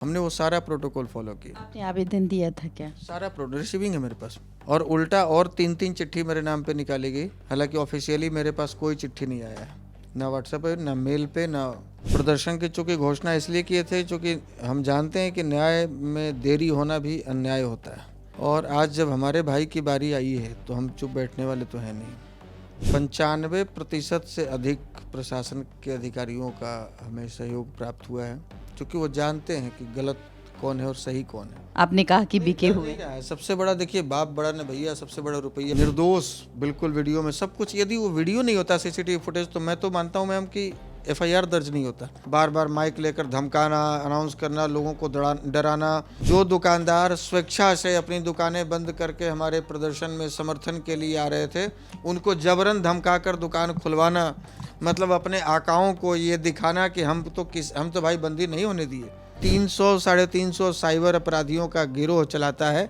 हमने वो सारा प्रोटोकॉल फॉलो किया। आपने आवेदन दिया था क्या? सारा रिसीविंग है मेरे पास, और उल्टा और 3-3 चिट्ठी मेरे नाम पे निकाली गई। हालांकि ऑफिशियली मेरे पास कोई चिट्ठी नहीं आया है, ना व्हाट्सएप पे, ना मेल पे, ना प्रदर्शन की। चूँकि घोषणा इसलिए किए थे चूँकि हम जानते हैं कि न्याय में देरी होना भी अन्याय होता है, और आज जब हमारे भाई की बारी आई है तो हम चुप बैठने वाले तो हैं नहीं। 95% से अधिक प्रशासन के अधिकारियों का हमें सहयोग प्राप्त हुआ है, क्योंकि वो जानते हैं कि गलत कौन है और सही कौन है। आपने कहा कि बिके हुए। क्या है, सबसे बड़ा देखिए, बाप बड़ा ने भैया, सबसे बड़ा रुपया निर्दोष बिल्कुल वीडियो में सब कुछ। यदि वो वीडियो नहीं होता, सीसीटीवी फुटेज, तो मैं तो मानता हूँ मैम कि एफआईआर दर्ज नहीं होता। बार बार माइक लेकर धमकाना, अनाउंस करना, लोगों को डराना। जो दुकानदार स्वेच्छा से अपनी दुकानें बंद करके हमारे प्रदर्शन में समर्थन के लिए आ रहे थे, उनको जबरन धमकाकर दुकान खुलवाना, मतलब अपने आकाओं को ये दिखाना कि हम तो भाई बंदी नहीं होने दिए। 300-350 साइबर अपराधियों का गिरोह चलाता है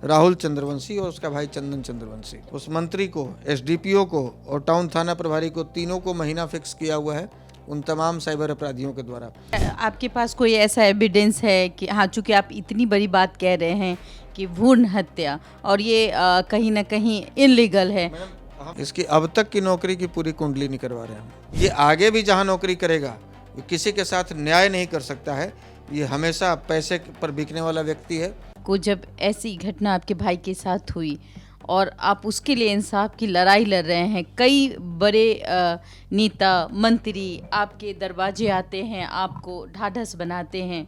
राहुल चंद्रवंशी और उसका भाई चंदन चंद्रवंशी। उस मंत्री को, एसडीपीओ को और टाउन थाना प्रभारी को, तीनों को महीना फिक्स किया हुआ है उन तमाम साइबर अपराधियों के द्वारा। आपके पास कोई ऐसा एविडेंस है कि हाँ, चूंकि आप इतनी बड़ी बात कह रहे हैं कि भ्रूण हत्या और ये कहीं ना कहीं इनलीगल है? इसकी अब तक की नौकरी की पूरी कुंडली नहीं करवा रहे हैं। ये आगे भी जहाँ नौकरी करेगा, ये किसी के साथ न्याय नहीं कर सकता है। ये हमेशा पैसे पर बिकने वाला व्यक्ति है। को जब ऐसी घटना आपके भाई के साथ हुई और आप उसके लिए इंसाफ की लड़ाई लड़ रहे हैं, कई बड़े नेता मंत्री आपके दरवाजे आते हैं, आपको ढाढ़स बनाते हैं।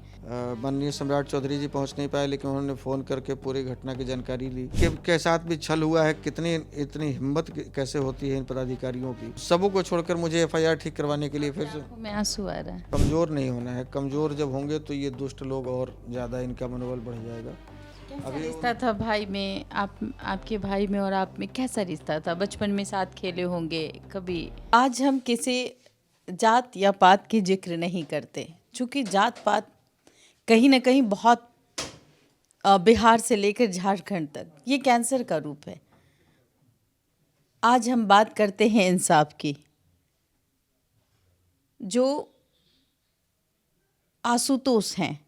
माननीय सम्राट चौधरी जी पहुंच नहीं पाए, लेकिन उन्होंने फ़ोन करके पूरी घटना की जानकारी ली कि के साथ भी छल हुआ है। इतनी हिम्मत कैसे होती है इन पदाधिकारियों की। सबों को छोड़कर मुझे एफआईआर ठीक करवाने के लिए फिर से में आंसू आ रहा है। कमज़ोर नहीं होना है। कमज़ोर जब होंगे तो ये दुष्ट लोग और ज़्यादा इनका मनोबल बढ़ जाएगा। अभी रिश्ता था भाई में, आपके भाई में और आप में कैसा रिश्ता था? बचपन में साथ खेले होंगे कभी? आज हम किसी जात या पात की जिक्र नहीं करते, क्योंकि जात पात कहीं ना कहीं बहुत बिहार से लेकर झारखंड तक ये कैंसर का रूप है। आज हम बात करते हैं इंसाफ की। जो आशुतोष हैं,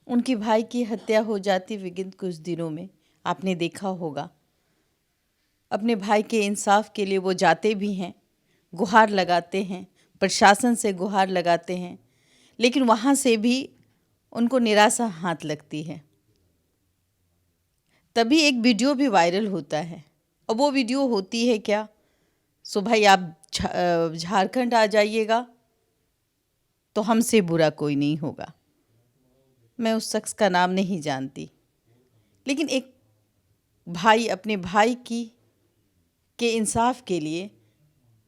उनके भाई की हत्या हो जाती विगत कुछ दिनों में, आपने देखा होगा। अपने भाई के इंसाफ के लिए वो जाते भी हैं, गुहार लगाते हैं, प्रशासन से गुहार लगाते हैं, लेकिन वहाँ से भी उनको निराशा हाथ लगती है। तभी एक वीडियो भी वायरल होता है, और वो वीडियो होती है क्या, सो भाई आप झारखंड आ जाइएगा तो हमसे बुरा कोई नहीं होगा। मैं उस शख्स का नाम नहीं जानती, लेकिन एक भाई अपने भाई के इंसाफ के लिए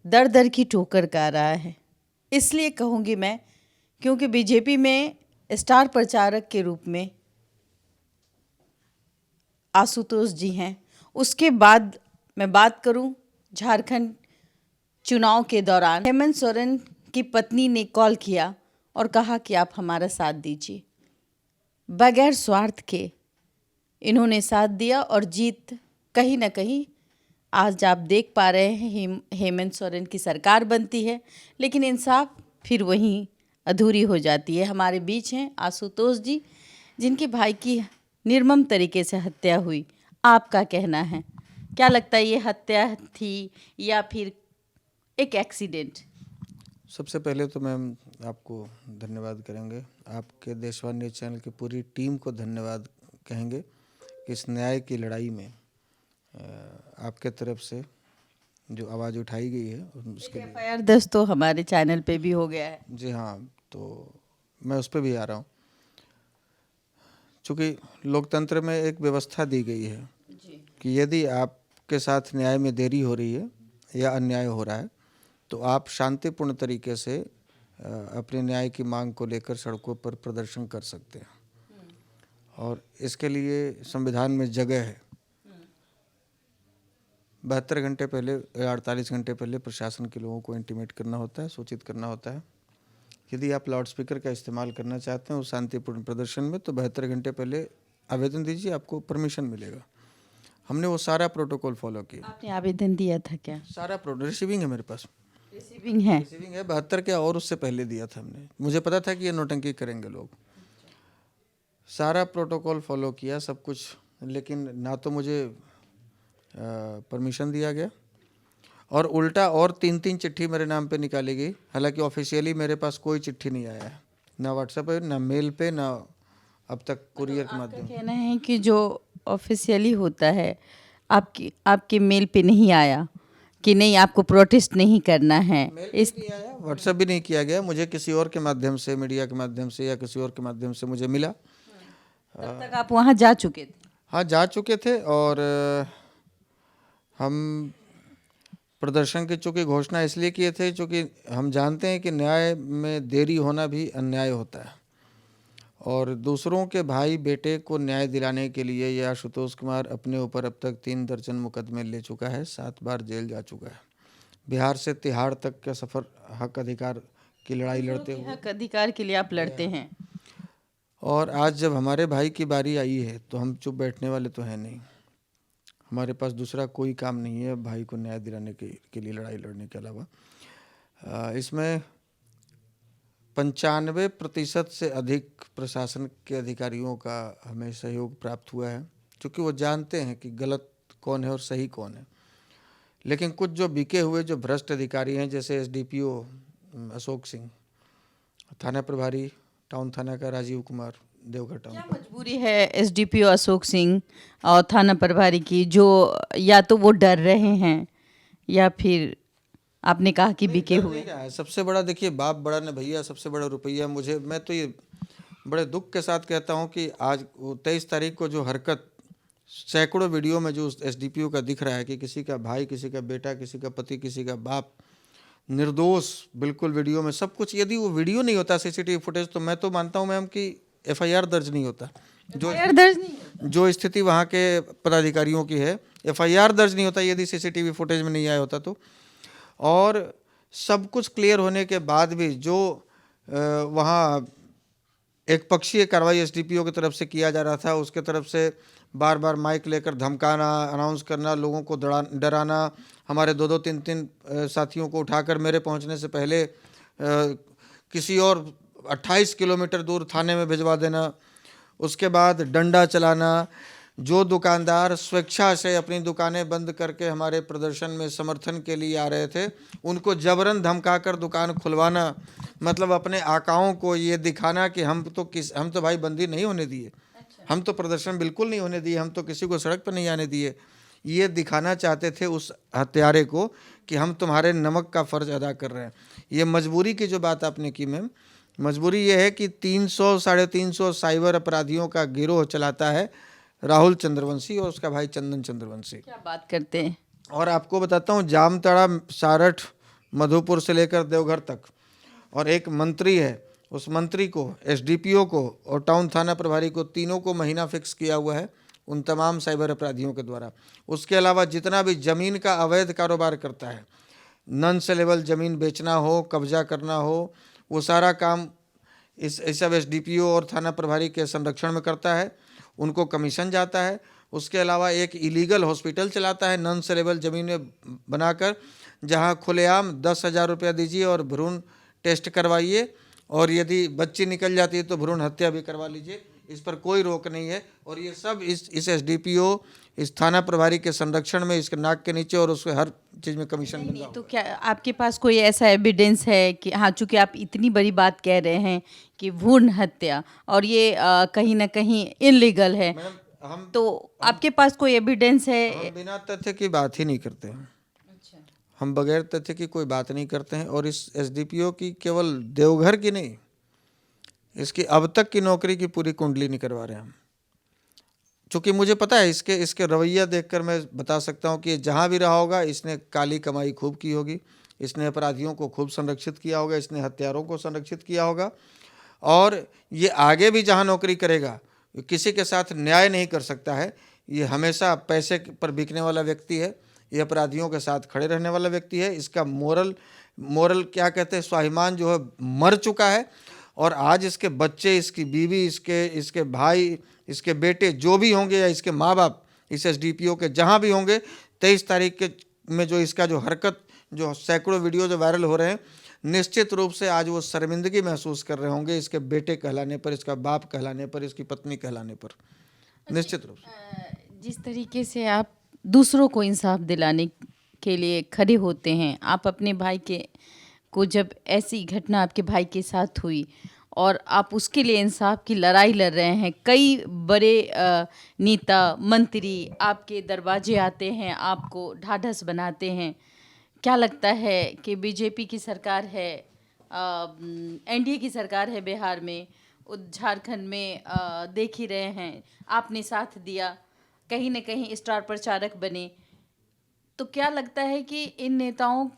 दर दर की ठोकर खा रहा है। इसलिए कहूँगी मैं, क्योंकि बीजेपी में स्टार प्रचारक के रूप में आशुतोष जी हैं। उसके बाद मैं बात करूं, झारखंड चुनाव के दौरान हेमंत सोरेन की पत्नी ने कॉल किया और कहा कि आप हमारा साथ दीजिए। बगैर स्वार्थ के इन्होंने साथ दिया और जीत कहीं ना कहीं आज आप देख पा रहे हैं। हेमंत सोरेन की सरकार बनती है, लेकिन इंसाफ फिर वहीं अधूरी हो जाती है। हमारे बीच हैं आशुतोष जी, जिनके भाई की निर्मम तरीके से हत्या हुई। आपका कहना है, क्या लगता है, ये हत्या थी या फिर एक एक्सीडेंट? सबसे पहले तो मैम आपको धन्यवाद करेंगे, आपके देशवान न्यूज़ चैनल की पूरी टीम को धन्यवाद कहेंगे कि इस न्याय की लड़ाई में आपके तरफ से जो आवाज़ उठाई गई है उसके लिए एफआईआर दर्ज तो हमारे चैनल पे भी हो गया है। जी हाँ, तो मैं उस पर भी आ रहा हूँ। चूँकि लोकतंत्र में एक व्यवस्था दी गई है कि यदि आपके साथ न्याय में देरी हो रही है या अन्याय हो रहा है, तो आप शांतिपूर्ण तरीके से अपने न्याय की मांग को लेकर सड़कों पर प्रदर्शन कर सकते हैं, और इसके लिए संविधान में जगह है। 72 घंटे पहले या 48 घंटे पहले प्रशासन के लोगों को इंटीमेट करना होता है, सूचित करना होता है। यदि आप लाउड स्पीकर का इस्तेमाल करना चाहते हैं उस शांतिपूर्ण प्रदर्शन में, तो 72 घंटे पहले आवेदन दीजिए, आपको परमिशन मिलेगा। हमने वो सारा प्रोटोकॉल फॉलो किया। आपने आवेदन दिया था क्या? सारा रिसीविंग है मेरे पास। रिसीविंग है? रिसीविंग है 72 के, और उससे पहले दिया था हमने। मुझे पता था कि ये नौटंकी करेंगे लोग। सारा प्रोटोकॉल फॉलो किया सब कुछ, लेकिन ना तो मुझे परमिशन दिया गया और उल्टा और 3-3 चिट्ठी मेरे नाम पे निकाली गई। हालांकि ऑफिशियली मेरे पास कोई चिट्ठी नहीं आया है, ना व्हाट्सएप पे, ना मेल पे, ना अब तक कुरियर के माध्यम। कहना है कि जो ऑफिशियली होता है आपके मेल पे नहीं आया कि नहीं आपको प्रोटेस्ट नहीं करना है। इस नहीं आया, व्हाट्सएप भी नहीं किया गया मुझे, किसी और के माध्यम से, मीडिया के माध्यम से या किसी और के माध्यम से मुझे मिला। तब तक आप वहाँ जा चुके थे? हाँ, जा चुके थे और हम प्रदर्शन की चूँकि घोषणा इसलिए किए थे क्योंकि हम जानते हैं कि न्याय में देरी होना भी अन्याय होता है और दूसरों के भाई बेटे को न्याय दिलाने के लिए ये आशुतोष कुमार अपने ऊपर अब तक 3 दर्जन मुकदमे ले चुका है, 7 बार जेल जा चुका है। बिहार से तिहाड़ तक का सफ़र हक अधिकार की लड़ाई लड़ते हुए, हक अधिकार के लिए आप लड़ते हैं। और आज जब हमारे भाई की बारी आई है तो हम चुप बैठने वाले तो हैं नहीं। हमारे पास दूसरा कोई काम नहीं है भाई को न्याय दिलाने के लिए लड़ाई लड़ने के अलावा। इसमें 95% से अधिक प्रशासन के अधिकारियों का हमें सहयोग प्राप्त हुआ है, क्योंकि वो जानते हैं कि गलत कौन है और सही कौन है। लेकिन कुछ जो बिके हुए जो भ्रष्ट अधिकारी हैं, जैसे एसडीपीओ अशोक सिंह, थाना प्रभारी टाउन थाना का राजीव कुमार देवघर टाउन। क्या मजबूरी है एसडीपीओ अशोक सिंह और थाना प्रभारी की, जो या तो वो डर रहे हैं या फिर आपने कहा कि बिके हुए? सबसे बड़ा देखिए, बाप बड़ा ने भैया सबसे बड़ा रुपया मुझे, मैं तो ये बड़े दुख के साथ कहता हूँ कि आज 23 तारीख को जो हरकत सैकड़ों वीडियो में जो एसडीपीओ का दिख रहा है कि किसी का भाई, किसी का बेटा, किसी का पति, किसी का बाप निर्दोष बिल्कुल वीडियो में सब कुछ, यदि वो वीडियो नहीं होता सीसीटीवी फुटेज तो मैं तो मानता हूँ मैम कि एफआईआर दर्ज नहीं होता। जो स्थिति वहाँ के पदाधिकारियों की है, एफआईआर दर्ज नहीं होता यदि सीसीटीवी फुटेज में नहीं आया होता तो। और सब कुछ क्लियर होने के बाद भी जो वहाँ एक पक्षीय कार्रवाई एसडीपीओ की तरफ से किया जा रहा था, उसके तरफ से बार बार माइक लेकर धमकाना, अनाउंस करना, लोगों को डराना, हमारे 2-2, 3-3 साथियों को उठाकर मेरे पहुंचने से पहले किसी और 28 किलोमीटर दूर थाने में भिजवा देना, उसके बाद डंडा चलाना। जो दुकानदार स्वेच्छा से अपनी दुकानें बंद करके हमारे प्रदर्शन में समर्थन के लिए आ रहे थे, उनको जबरन धमकाकर दुकान खुलवाना, मतलब अपने आकाओं को ये दिखाना कि हम तो भाई बंदी नहीं होने दिए, हम तो प्रदर्शन बिल्कुल नहीं होने दिए, हम तो किसी को सड़क पर नहीं आने दिए। ये दिखाना चाहते थे उस हत्यारे को कि हम तुम्हारे नमक का फ़र्ज अदा कर रहे हैं। ये मजबूरी की जो बात आपने की मैम, मजबूरी ये है कि 300-350 साइबर अपराधियों का गिरोह चलाता है राहुल चंद्रवंशी और उसका भाई चंदन चंद्रवंशी। क्या बात करते हैं। और आपको बताता हूँ, जामताड़ा, सारठ, मधुपुर से लेकर देवघर तक, और एक मंत्री है, उस मंत्री को, एसडीपीओ को और टाउन थाना प्रभारी को, तीनों को महीना फिक्स किया हुआ है उन तमाम साइबर अपराधियों के द्वारा। उसके अलावा जितना भी ज़मीन का अवैध कारोबार करता है, नॉन सेलेबल ज़मीन बेचना हो, कब्जा करना हो, वो सारा काम इस सब एसडीपीओ और थाना प्रभारी के संरक्षण में करता है, उनको कमीशन जाता है। उसके अलावा एक इलीगल हॉस्पिटल चलाता है नॉन सेलेबल ज़मीनें बनाकर, जहां खुलेआम 10,000 रुपया दीजिए और भ्रूण टेस्ट करवाइए, और यदि बच्ची निकल जाती है तो भ्रूण हत्या भी करवा लीजिए, इस पर कोई रोक नहीं है। और ये सब इस एसडीपीओ, इस थाना प्रभारी के संरक्षण में, इसके नाक के नीचे, और उसके हर चीज़ में कमीशन बंधा। तो क्या आपके पास कोई ऐसा एविडेंस है कि हाँ, चूंकि आप इतनी बड़ी बात कह रहे हैं कि भ्रूण हत्या और ये कहीं ना कहीं इनलीगल है, तो आपके पास कोई एविडेंस है? हम बिना तथ्य की बात ही नहीं करते हैं। हम बगैर तथ्य की कोई बात नहीं करते हैं। और इस एसडीपीओ की केवल देवघर की नहीं, इसकी अब तक की नौकरी की पूरी कुंडली निकलवा रहे हैं हम। चूँकि मुझे पता है इसके रवैया देखकर मैं बता सकता हूँ कि जहाँ भी रहा होगा इसने काली कमाई खूब की होगी, इसने अपराधियों को खूब संरक्षित किया होगा, इसने हत्यारों को संरक्षित किया होगा, और ये आगे भी जहाँ नौकरी करेगा किसी के साथ न्याय नहीं कर सकता है। ये हमेशा पैसे पर बिकने वाला व्यक्ति है, ये अपराधियों के साथ खड़े रहने वाला व्यक्ति है। इसका मोरल क्या कहते हैं, स्वाभिमान जो है मर चुका है। और आज इसके बच्चे, इसकी बीवी, इसके भाई, इसके बेटे जो भी होंगे, या इसके माँ बाप इस एसडीपीओ के जहाँ भी होंगे, 23 तारीख के में जो इसका जो हरकत, जो सैकड़ों वीडियो जो वायरल हो रहे हैं, निश्चित रूप से आज वो शर्मिंदगी महसूस कर रहे होंगे इसके बेटे कहलाने पर, इसका बाप कहलाने पर, इसकी पत्नी कहलाने पर, निश्चित रूप से। जिस तरीके से आप दूसरों को इंसाफ दिलाने के लिए खड़े होते हैं, आप अपने भाई के को जब ऐसी घटना आपके भाई के साथ हुई और आप उसके लिए इंसाफ की लड़ाई लड़ रहे हैं, कई बड़े नेता मंत्री आपके दरवाजे आते हैं, आपको ढाढ़स बनाते हैं, क्या लगता है कि बीजेपी की सरकार है, एनडीए की सरकार है बिहार में, झारखंड में देख ही रहे हैं, आपने साथ दिया, कहीं ना कहीं स्टार प्रचारक बने, तो क्या लगता है कि इन नेताओं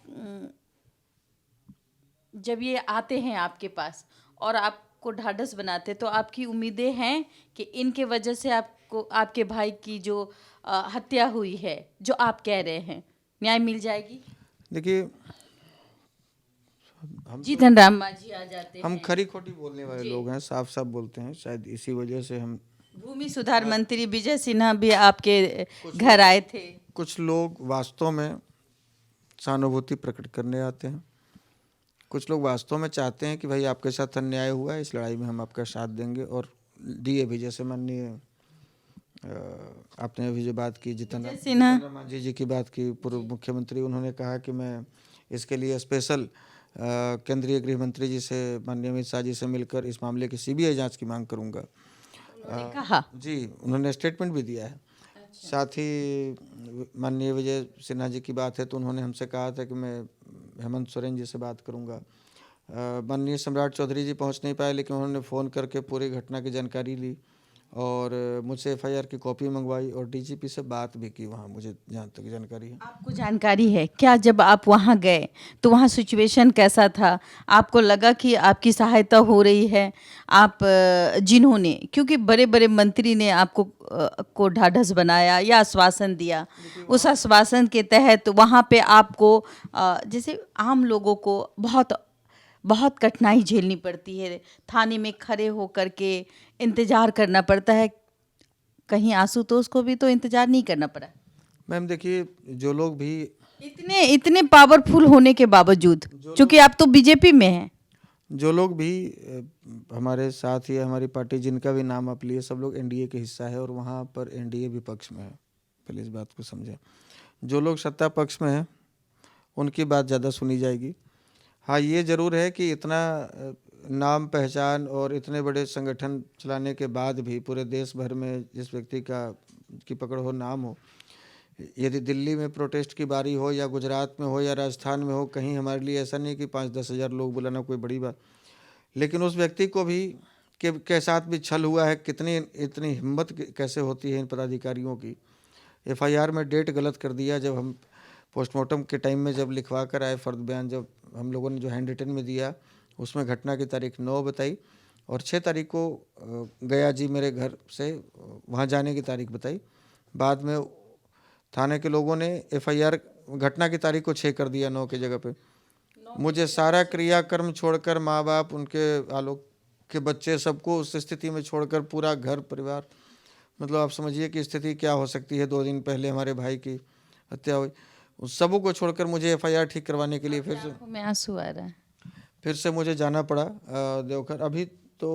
जब ये आते हैं आपके पास और आपको ढाढ़स बनाते, तो आपकी उम्मीदें हैं कि इनके वजह से आपको आपके भाई की जो हत्या हुई है, जो आप कह रहे हैं, न्याय मिल जाएगी? देखिए, जीतन राम मांझी आ जाते हम हैं, खरी खोटी बोलने वाले लोग हैं, साफ साफ बोलते हैं, शायद इसी वजह से हम। भूमि सुधार मंत्री विजय सिन्हा भी आपके घर आए थे। कुछ लोग वास्तव में सहानुभूति प्रकट करने आते हैं, कुछ लोग वास्तव में चाहते हैं कि भाई आपके साथ अन्याय हुआ है, इस लड़ाई में हम आपका साथ देंगे, और दिए भी। जैसे माननीय आपने अभी जो बात की जीतन राम मांझी जी की बात की, पूर्व मुख्यमंत्री, उन्होंने कहा कि मैं इसके लिए स्पेशल केंद्रीय गृह मंत्री जी से, माननीय अमित शाह जी से मिलकर इस मामले की सीबीआई जांच की मांग करूंगा। कहा जी, उन्होंने स्टेटमेंट भी दिया है। साथ ही माननीय विजय सिन्हा जी की बात है तो उन्होंने हमसे कहा था कि मैं हेमंत सोरेन जी से बात करूंगा। माननीय सम्राट चौधरी जी पहुंच नहीं पाए, लेकिन उन्होंने फ़ोन करके पूरी घटना की जानकारी ली और मुझसे एफआईआर की कॉपी मंगवाई और डीजीपी से बात भी की वहाँ, मुझे जहाँ तक जानकारी है। आपको जानकारी है क्या, जब आप वहाँ गए तो वहाँ सिचुएशन कैसा था? आपको लगा कि आपकी सहायता हो रही है? आप जिन्होंने, क्योंकि बड़े बड़े मंत्री ने आपको को ढाढ़स बनाया या आश्वासन दिया, उस आश्वासन के तहत वहाँ पे आपको जैसे आम लोगों को बहुत कठिनाई झेलनी पड़ती है, थाने में खड़े होकर के इंतज़ार करना पड़ता है, कहीं आशुतोष को भी तो इंतज़ार नहीं करना पड़ा? मैम देखिए, जो लोग भी इतने पावरफुल होने के बावजूद, क्योंकि आप तो बीजेपी में हैं, जो लोग भी हमारे साथ ही हमारी पार्टी, जिनका भी नाम आप लिए, सब लोग एनडीए के हिस्सा है और वहाँ पर एनडीए विपक्ष में है, पहले इस बात को समझें। जो लोग सत्ता पक्ष में हैं उनकी बात ज़्यादा सुनी जाएगी। हाँ, ये ज़रूर है कि इतना नाम पहचान और इतने बड़े संगठन चलाने के बाद भी पूरे देश भर में जिस व्यक्ति की पकड़ हो, नाम हो, यदि दिल्ली में प्रोटेस्ट की बारी हो या गुजरात में हो या राजस्थान में हो, कहीं हमारे लिए ऐसा नहीं कि 5-10 हज़ार लोग बुलाना कोई बड़ी बात, लेकिन उस व्यक्ति को भी के साथ भी छल हुआ है। इतनी हिम्मत कैसे होती है इन पदाधिकारियों की। एफआईआर में डेट गलत कर दिया, जब हम पोस्टमार्टम के टाइम में जब लिखवा कर आए फर्द बयान, जब हम लोगों ने जो हैंड रिटन में दिया उसमें घटना की तारीख 9 बताई और 6 तारीख को गया जी मेरे घर से वहाँ जाने की तारीख बताई। बाद में थाने के लोगों ने एफआईआर घटना की तारीख को 6 कर दिया, 9 की जगह पे। मुझे सारा क्रियाक्रम छोड़कर, माँ बाप, उनके आलोक के बच्चे, सबको उस स्थिति में छोड़कर, पूरा घर परिवार, मतलब आप समझिए कि स्थिति क्या हो सकती है। 2 दिन पहले हमारे भाई की हत्या हुई, उस सबों को छोड़कर मुझे एफआईआर ठीक करवाने के लिए फिर से मुझे जाना पड़ा देवघर। अभी तो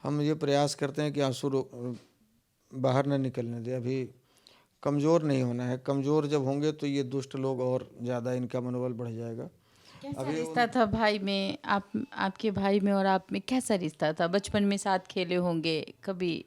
हम ये प्रयास करते हैं कि आंसू बाहर न निकलने दें, अभी कमज़ोर नहीं होना है। कमज़ोर जब होंगे तो ये दुष्ट लोग और ज़्यादा, इनका मनोबल बढ़ जाएगा। कैसा रिश्ता था भाई में, आपके भाई में और आप में कैसा रिश्ता था? बचपन में साथ खेले होंगे कभी?